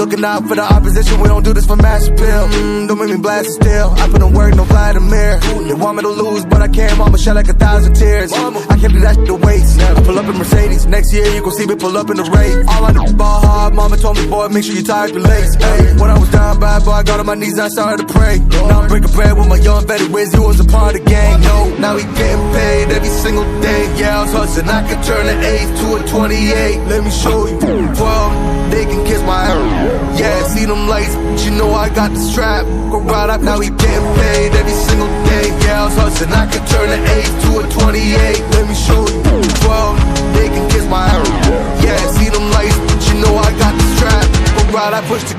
looking out for the opposition. We don't do this for mass appeal. Don't make me blast it still. I put in work, no Vladimir. They want me to lose, but I can't. Mama shed like 1,000 tears. I can't do that shit to waste. I pull up in Mercedes. Next year you gon' see me pull up in the race. All I do is ball hard. Mama told me, boy, make sure you tie up your legs. Hey, when I was down bad, boy, I got on my knees and I started to pray. Now I'm breaking bread with my young vet. Wiz, he was a part of the gang. No, now he getting paid every single day. Yeah, I was hustling. I could turn an 8 to a 28. Let me show you. 12, they can kiss my ass. Yeah, see them lights, but you know I got the strap. Go right up, now he getting paid every single day. Yeah, I was hustling. I could turn an 8 to a 28. Let me show you. 12, they can kiss my ass. Yeah, see them lights, but you know I got the strap. Go right, I push the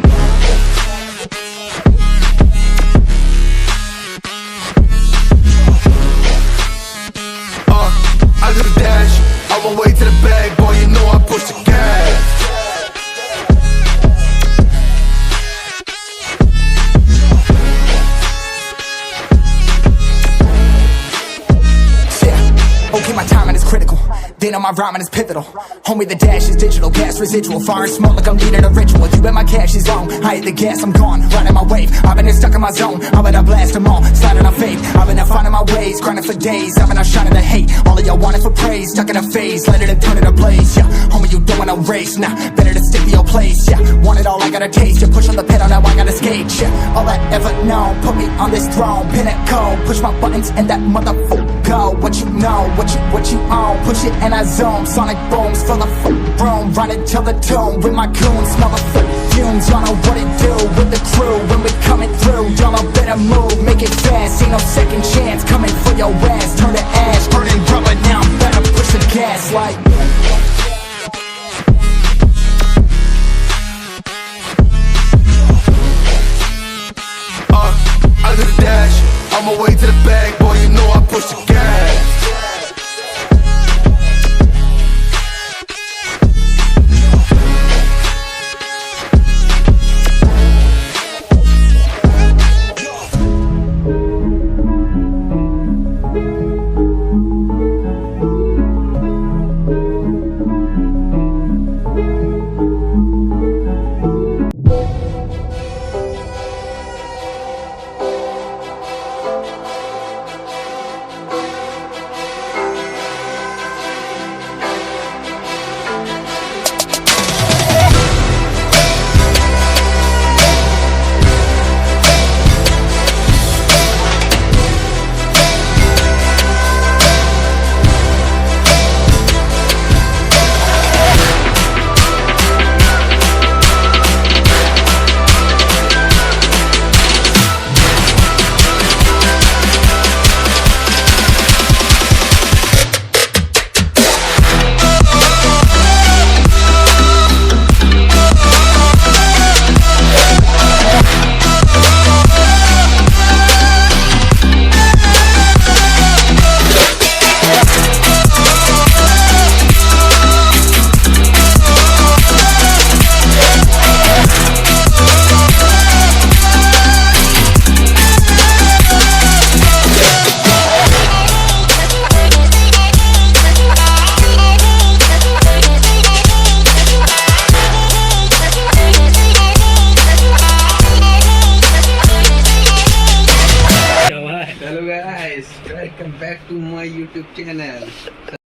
I do the dash, on my way to the bag, boy, you know I push the gas. Yeah, okay, my timing is critical. Then on my rhyming is pivotal. Homie, the dash is digital, gas residual. Fire and smoke like I'm leading a ritual. You bet my cash is long, I hit the gas, I'm gone. Riding my wave, I've been stuck in my zone. I'm gonna blast them all, sliding on faith. I've been finding my ways, grinding for days. I've been shining the hate, all of y'all wanted for praise. Stuck in a phase, let it turn it a blaze. Yeah, homie, you don't wanna race, nah, better to stick to your place. Yeah, want it all, I gotta taste. You push on the pedal, now I gotta skate. Yeah, all I ever known, put me on this throne. Pinnacle, push my buttons and that motherfucker go. What you know, what you own. Push it and I zone, sonic booms full of room. Running till the tomb with my goons, smell the fumes. Y'all know what it do with the crew when we coming through. Y'all know better move, make it fast. Ain't no second chance coming for your ass. Turn to ash, burning rubber. Now I'm better push the gas like. I do the dash, on my way to the bag, boy, you know I push the gas. Hello guys, welcome back to my YouTube channel.